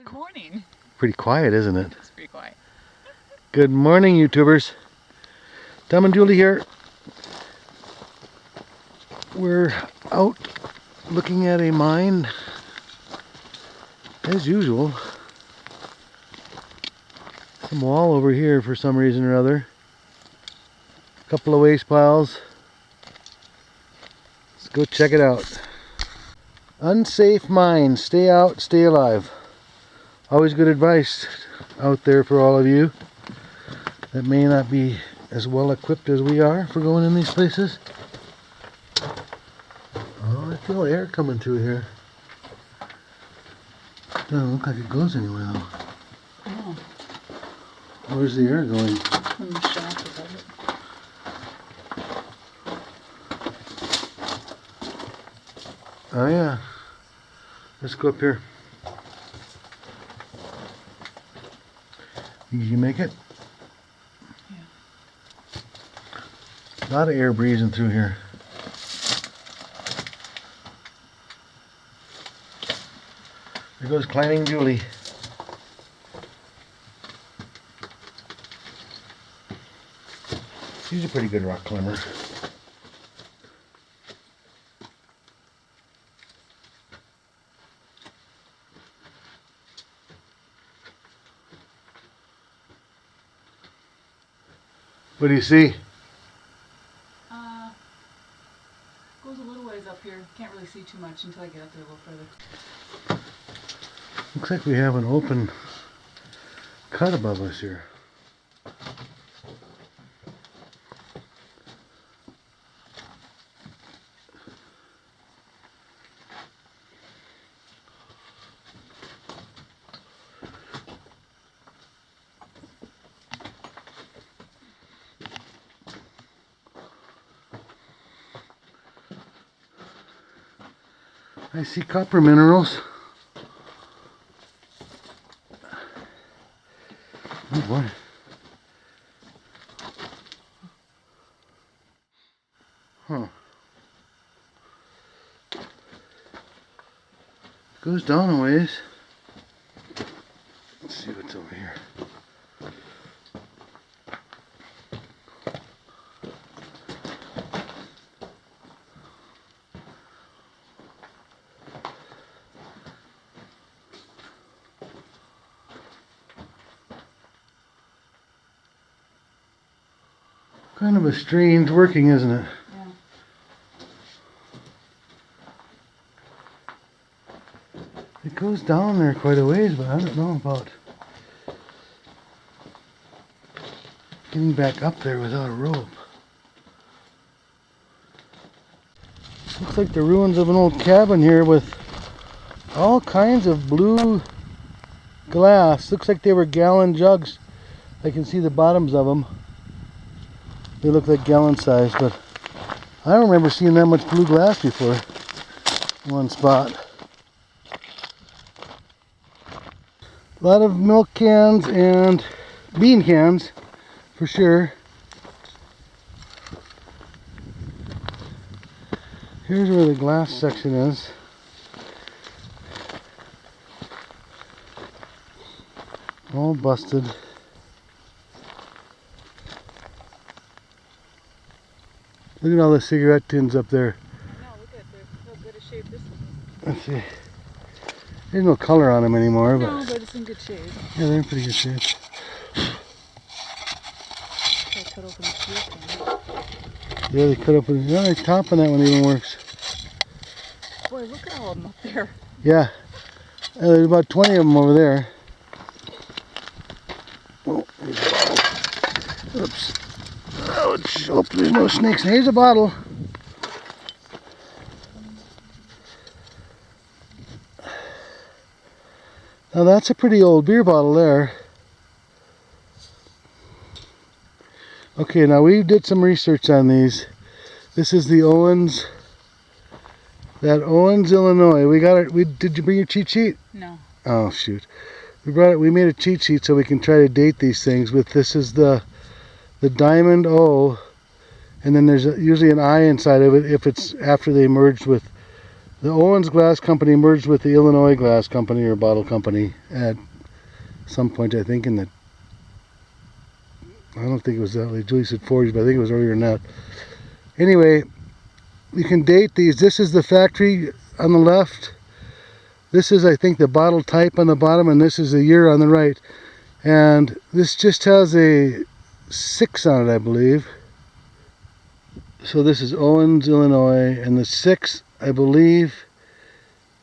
Good morning. Pretty quiet, isn't it? It's pretty quiet. Good morning, YouTubers. Tom and Julie here. We're out looking at a mine, as usual. Some wall over here for some reason or other. A couple of waste piles. Let's go check it out. Unsafe mine. Stay out, stay alive. Always good advice out there for all of you that may not be as well equipped as we are for going in these places. Oh, I feel air coming through here. Doesn't look like it goes anywhere though. Oh. Where's the air going? From the shaft above it. Oh yeah. Let's go up here. Think you can make it? Yeah. A lot of air breezing through here. There goes climbing Julie. She's a pretty good rock climber. What do you see? Goes a little ways up here. Can't really see too much until I get up there a little further. Looks like we have an open cut above us here. I see copper minerals. Oh boy. Huh. Goes down a ways. Let's see what's over here. Kind of a strange working, isn't it? Yeah. It goes down there quite a ways, but I don't know about getting back up there without a rope. Looks like the ruins of an old cabin here with all kinds of blue glass. Looks like they were gallon jugs. I can see the bottoms of them. They look like gallon size, but I don't remember seeing that much blue glass before. One spot. A lot of milk cans and bean cans, for sure. Here's where the glass section is. All busted. Look at all the cigarette tins up there. I know, look at how good a shape this one is. Let's see. There's no color on them anymore, No, but it's in good shape. yeah, they're in pretty good shape. I cut open the fuel can. Yeah, they cut open. Yeah, the top on that one even works. Boy, look at all of them up there. Yeah, there's about 20 of them over there. Oh, there's a bottle. Oops. Ouch. Hope there's no snakes. Here's a bottle. Now that's a pretty old beer bottle there. Okay, now we did some research on these. This is the Owens. That Owens, Illinois. We got it. Did you bring your cheat sheet? No. Oh shoot. We brought it. We made a cheat sheet so we can try to date these things. With this is the diamond O, and then there's usually an I inside of it if it's after they merged with The Owens Glass Company merged with the Illinois Glass Company or Bottle Company at some point, I think, in the, I don't think it was that late. Julie said 40s, but I think it was earlier than that. Anyway, you can date these. This is the factory on the left. This is, I think, the bottle type on the bottom, and this is the year on the right. And this just has a 6 on it, I believe. So this is Owens, Illinois, and the 6, I believe,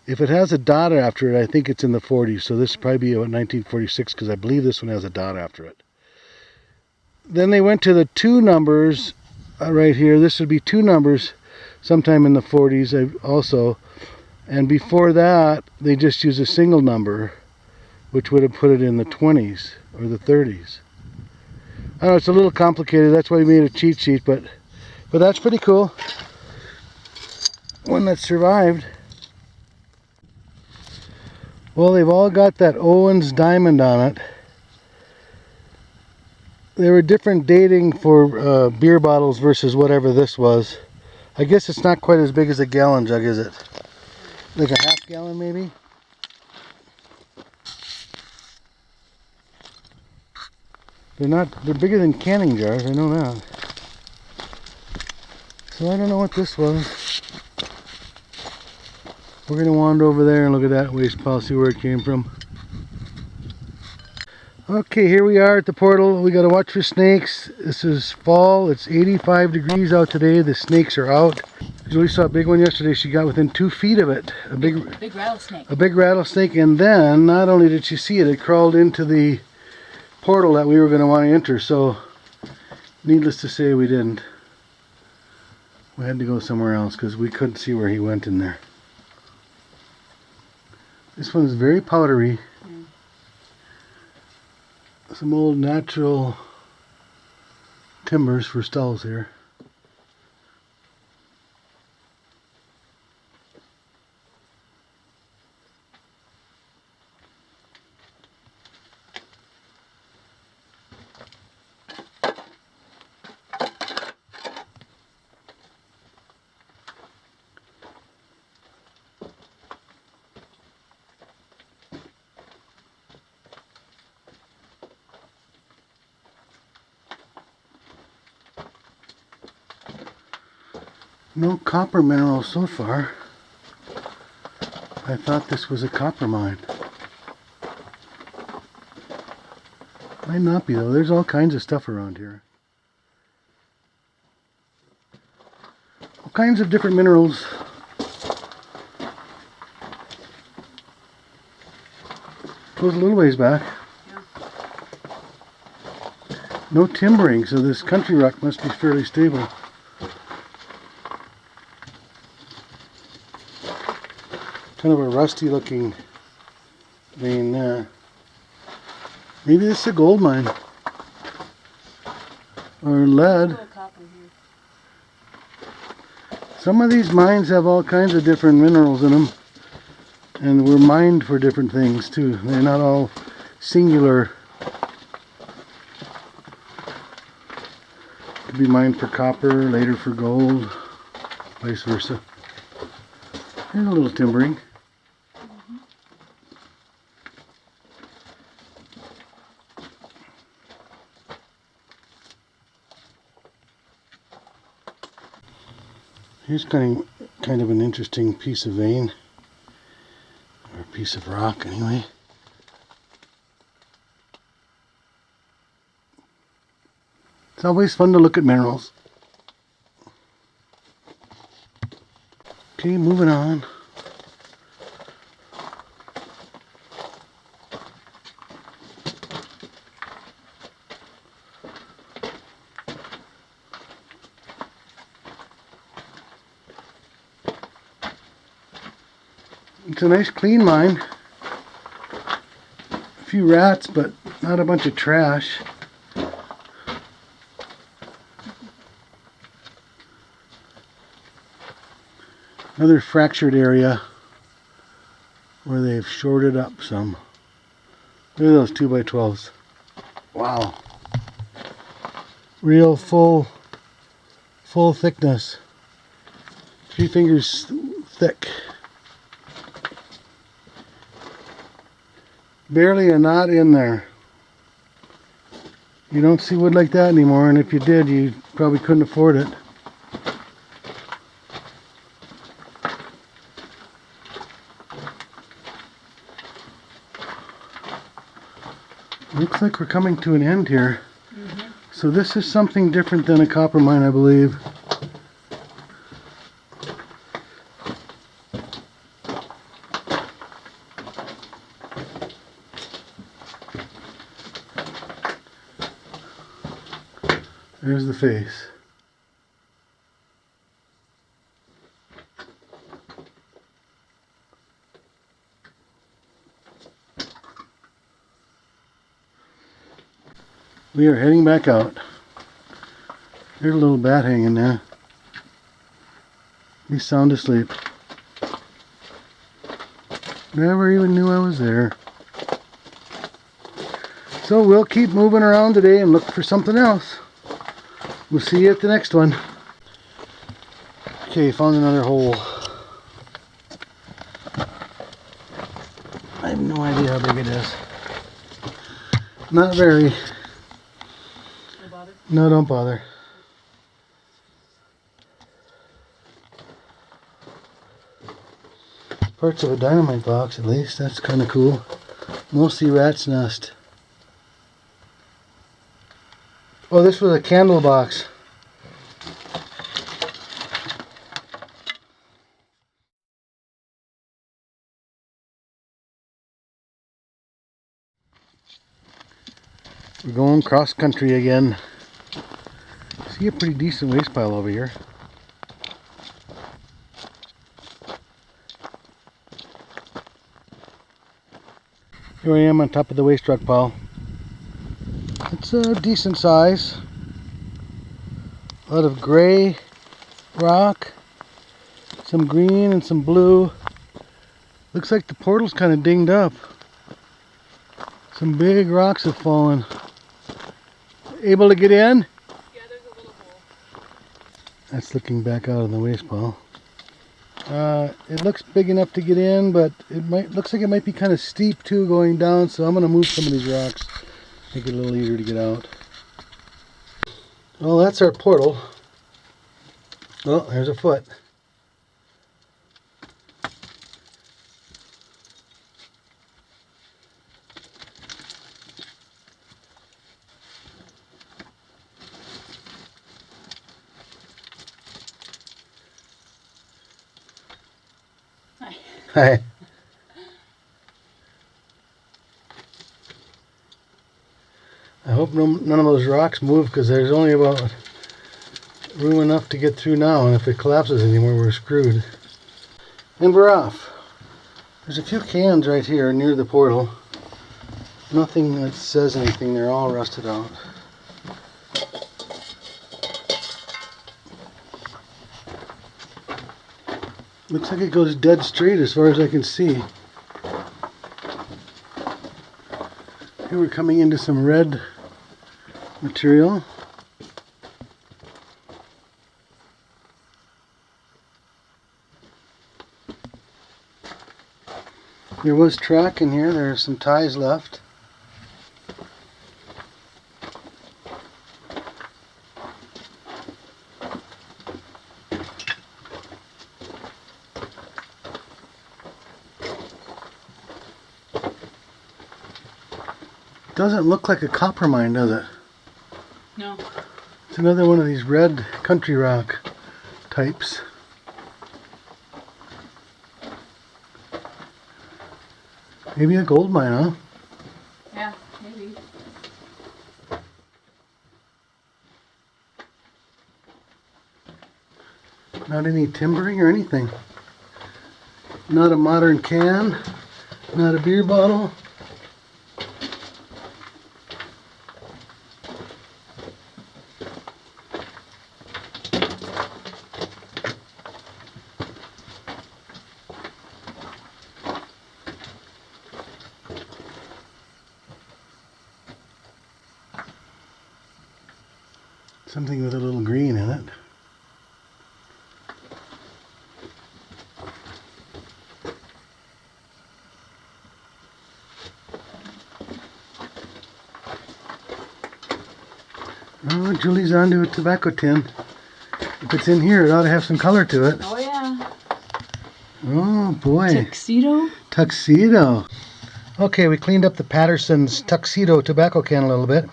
if it has a dot after it, I think it's in the 40s. So this would probably be about 1946, because I believe this one has a dot after it. Then they went to the 2 numbers right here. This would be 2 numbers sometime in the 40s also. And before that, they just used a single number, which would have put it in the 20s or the 30s. I know it's a little complicated. That's why we made a cheat sheet, but that's pretty cool. One that survived. Well, they've all got that Owens diamond on it. There were different dating for beer bottles versus whatever this was. I guess it's not quite as big as a gallon jug, is it? Like a half gallon maybe? They're bigger than canning jars, I know that. So I don't know what this was. We're going to wander over there and look at that waste pile, see where it came from. Okay, here we are at the portal. We got to watch for snakes. This is fall. It's 85 degrees out today. The snakes are out. Julie saw a big one yesterday. She got within 2 feet of it. A big rattlesnake. A big rattlesnake. And then, not only did she see it, it crawled into the portal that we were going to want to enter. So, needless to say, we didn't. We had to go somewhere else because we couldn't see where he went in there. This one's very powdery. Some old natural timbers for stalls here. No copper minerals so far. I thought this was a copper mine. Might not be though. There's all kinds of stuff around here. All kinds of different minerals. Goes a little ways back. No timbering, so this country rock must be fairly stable. Kind of a rusty looking vein there. Maybe this is a gold mine. Or lead. Some of these mines have all kinds of different minerals in them. And were mined for different things too. They're not all singular. Could be mined for copper, later for gold, vice versa. Here's a little timbering. Here's kind of an interesting piece of vein, or a piece of rock anyway. It's always fun to look at minerals. Okay, moving on. It's a nice clean mine. A few rats, but not a bunch of trash. Another fractured area where they've shorted up some. Look at those 2x12s. Wow. Real full thickness. 3 fingers thick. Barely a knot in there. You don't see wood like that anymore, and if you did, you probably couldn't afford it. Looks like we're coming to an end here. Mm-hmm. So this is something different than a copper mine, I believe. There's the face. We are heading back out. There's a little bat hanging there. He's sound asleep. Never even knew I was there. So we'll keep moving around today and look for something else. We'll see you at the next one. Okay, found another hole. I have no idea how big it is. Not very. No bother? No, don't bother. Parts of a dynamite box, at least. That's kind of cool. Mostly rat's nest. Oh, this was a candle box. We're going cross country again. See a pretty decent waste pile over here. Here I am on top of the waste rock pile. It's a decent size. A lot of gray rock, some green and some blue. Looks like the portal's kind of dinged up. Some big rocks have fallen. Able to get in? Yeah, there's a little hole. That's looking back out on the waste pile. It looks big enough to get in, but looks like it might be kind of steep too going down, so I'm going to move some of these rocks, make it a little easier to get out. Well, that's our portal. Oh, there's a foot. Hi. Hi. I hope none of those rocks move, because there's only about room enough to get through now, and if it collapses anymore, we're screwed. And we're off. There's a few cans right here near the portal. Nothing that says anything, they're all rusted out. Looks like it goes dead straight as far as I can see. Here we're coming into some red material. There was track in here, there are some ties left. Doesn't look like a copper mine, does it? No. It's another one of these red country rock types. Maybe a gold mine, huh? Yeah, maybe. Not any timbering or anything. Not a modern can, not a beer bottle. Something with a little green in it. Oh, Julie's onto a tobacco tin. If it's in here, it ought to have some color to it. Oh yeah. Oh boy. Tuxedo? Tuxedo. Okay, we cleaned up the Patterson's Tuxedo tobacco can a little bit.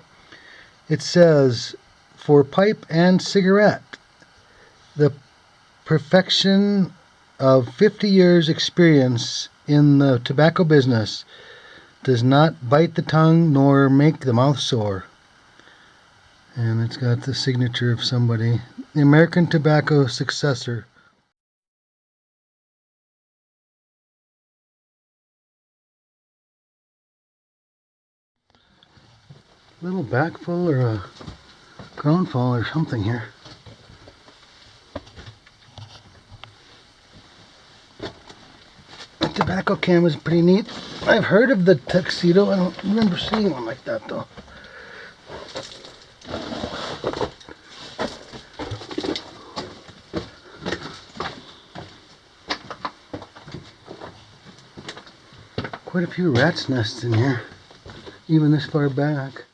It says, for pipe and cigarette, the perfection of 50 years experience in the tobacco business does not bite the tongue nor make the mouth sore. And it's got the signature of somebody. The American Tobacco successor. Little backful or a groundfall or something here. The tobacco can was pretty neat. I've heard of the Tuxedo. I don't remember seeing one like that though. Quite a few rat's nests in here, even this far back.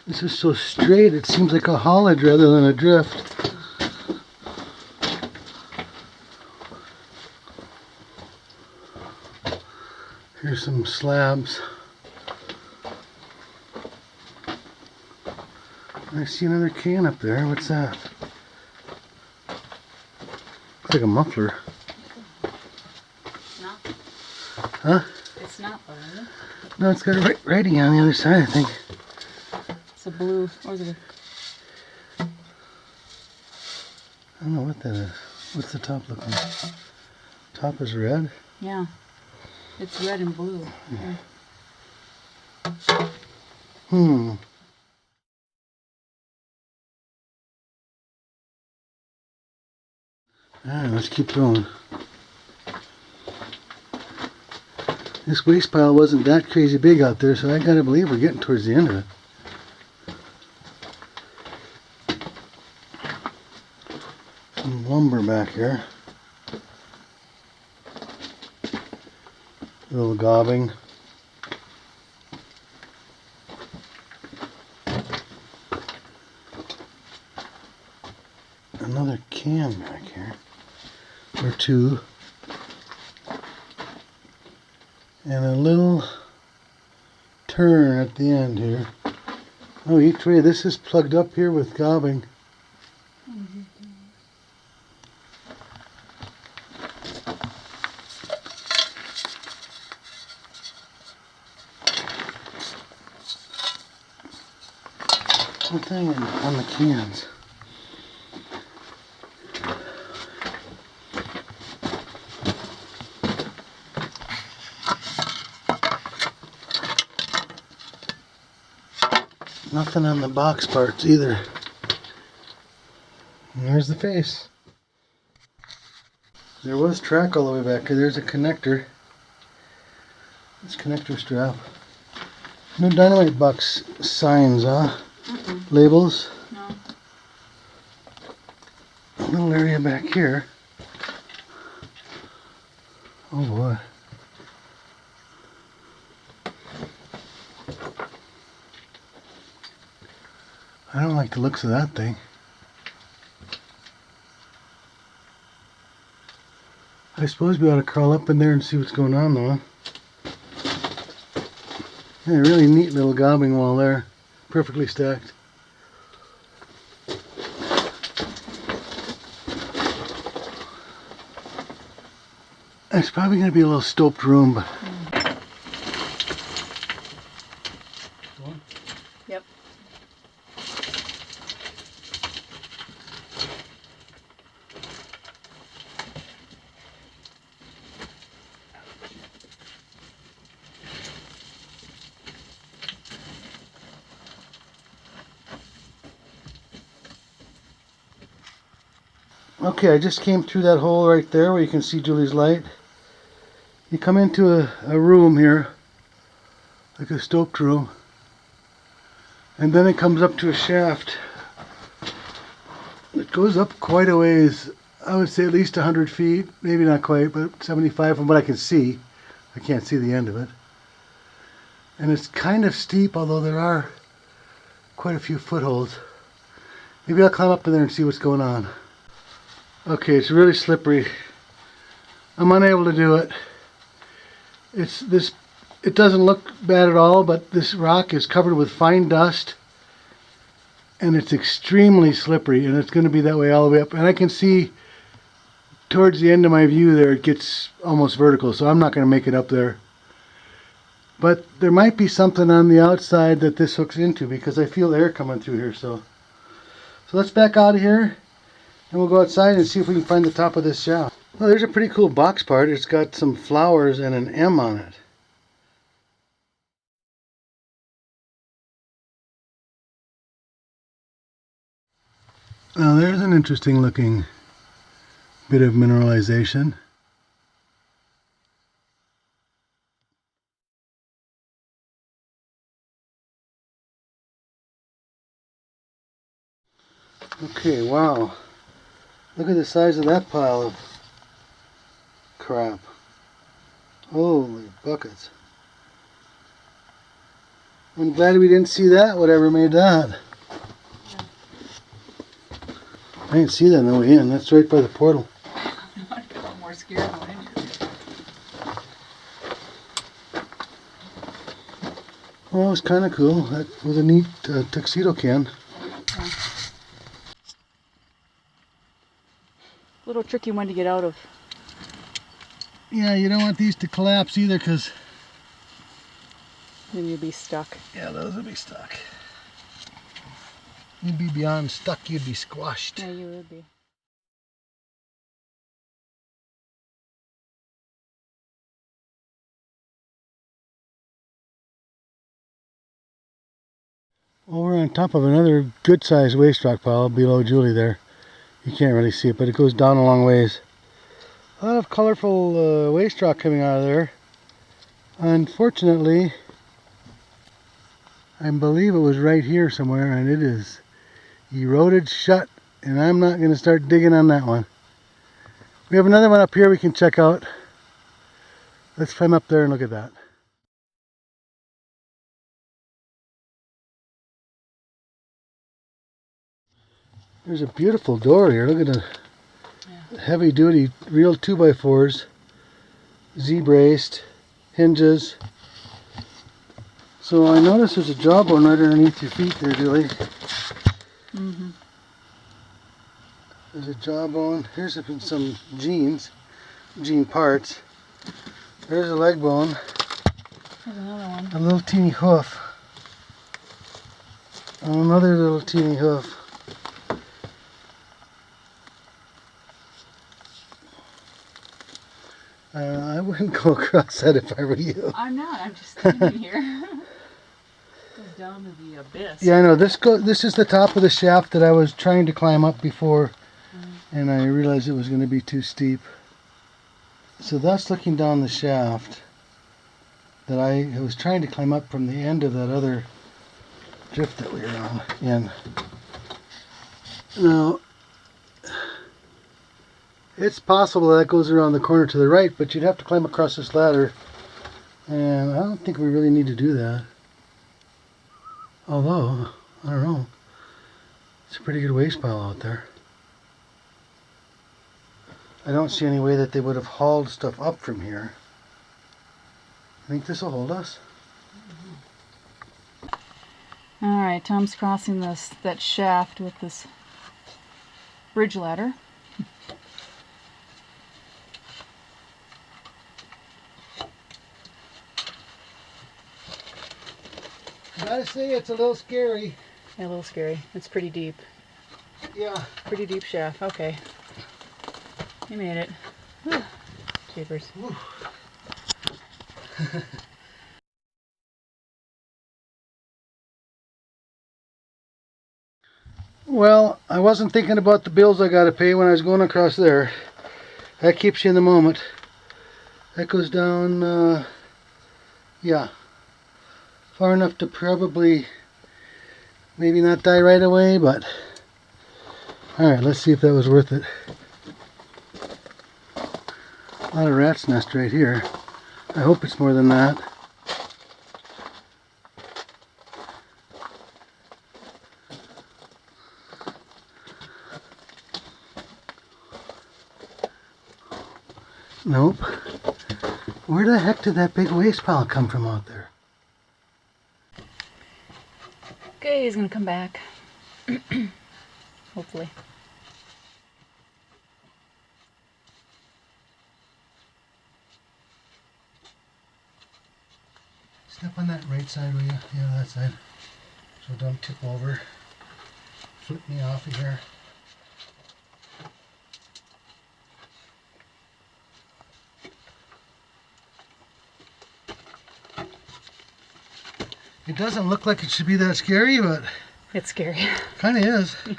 This is so straight, it seems like a haulage rather than a drift. Here's some slabs. I see another can up there. What's that? Looks like a muffler. It's not. Huh? It's not, but is it? No, it's got a writing on the other side, I think. It's a blue. Or is it I don't know what that is. What's the top look like? Top is red? Yeah. It's red and blue. Yeah. Alright, let's keep going. This waste pile wasn't that crazy big out there, so I gotta believe we're getting towards the end of it. Some lumber back here. A little gobbing. Another can back here. Or two. And a little turn at the end here. Oh, each way this is plugged up here with gobbing. What thing on the cans? Nothing on the box parts either. And there's the face. There was track all the way back here. There's a connector. This connector strap. No dynamite box signs, huh? Labels. No. A little area back here. Oh boy. I don't like the looks of that thing. I suppose we ought to crawl up in there and see what's going on though. Yeah, really neat little gobbing wall there. Perfectly stacked. It's probably going to be a little stoped room, but... Yep. Okay, I just came through that hole right there where you can see Julie's light. You come into a room here, like a stoked room, and then it comes up to a shaft. It goes up quite a ways. I would say at least 100 feet, maybe not quite, but 75 from what I can see. I can't see the end of it. And it's kind of steep, although there are quite a few footholds. Maybe I'll climb up in there and see what's going on. Okay, it's really slippery. I'm unable to do it. It doesn't look bad at all, but this rock is covered with fine dust and it's extremely slippery, and it's going to be that way all the way up. And I can see towards the end of my view there it gets almost vertical, so I'm not going to make it up there. But there might be something on the outside that this hooks into, because I feel air coming through here. So let's back out of here and we'll go outside and see if we can find the top of this shaft. Well, there's a pretty cool box part. It's got some flowers and an M on it. Now there's an interesting looking bit of mineralization. Okay, wow. Look at the size of that pile of crap. Holy buckets. I'm glad we didn't see that, whatever made that. I didn't see that on the way in. That's right by the portal. I'd be a little more scared going in here. Well, it was kind of cool. That was a neat tuxedo can. Yeah. Little tricky one to get out of. Yeah, you don't want these to collapse either, because Then you'd be stuck. yeah, those would be stuck. You'd be beyond stuck, you'd be squashed. Yeah, you would be. Well, we're on top of another good-sized waste rock pile below Julie there. You can't really see it, but it goes down a long ways. A lot of colorful waste rock coming out of there. Unfortunately, I believe it was right here somewhere, and it is eroded shut, and I'm not going to start digging on that one. We have another one up here we can check out. Let's climb up there and look at that. There's a beautiful door here. Look at the heavy duty real 2x4s, Z-braced, hinges. So I noticed there's a jawbone right underneath your feet there, Julie. Mm-hmm. There's a jawbone. Here's some jean parts. There's a leg bone. There's another one. A little teeny hoof. And another little teeny hoof. I wouldn't go across that if I were you. I'm not. I'm just standing here. Goes down to the abyss. Yeah, I know. This is the top of the shaft that I was trying to climb up before, and I realized it was going to be too steep. So that's looking down the shaft that I was trying to climb up from the end of that other drift that we were in. Now, it's possible that goes around the corner to the right, but you'd have to climb across this ladder, and I don't think we really need to do that. Although, I don't know, it's a pretty good waste pile out there. I don't see any way that they would have hauled stuff up from here. I think this will hold us. Alright, Tom's crossing that shaft with this bridge ladder. Gotta say, it's a little scary. Yeah, a little scary. It's pretty deep. Yeah. Pretty deep shaft. Okay. You made it. Whew. Jeepers. Well, I wasn't thinking about the bills I gotta pay when I was going across there. That keeps you in the moment. That goes down, yeah, far enough to probably maybe not die right away, but alright, let's see if that was worth it. A lot of rat's nest right here. I hope it's more than that. Nope. Where the heck did that big waste pile come from out there? Okay, he's gonna come back. Hopefully. Step on that right side, will you? Yeah, that side. So don't tip over. Flip me off of here. It doesn't look like it should be that scary, but It's scary. kind of is. Yeah.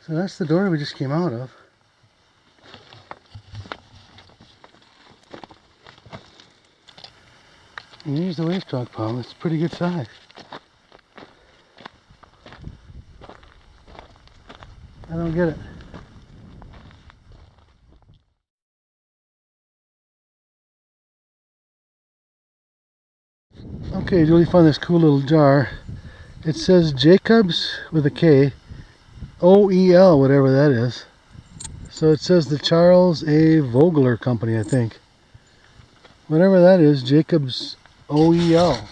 So that's the door we just came out of. And here's the waste rock pile. It's a pretty good size. I don't get it. Okay, Julie found this cool little jar. It says Jacobs with a K, OEL, whatever that is. So it says the Charles A. Vogler Company, I think. Whatever that is, Jacobs OEL.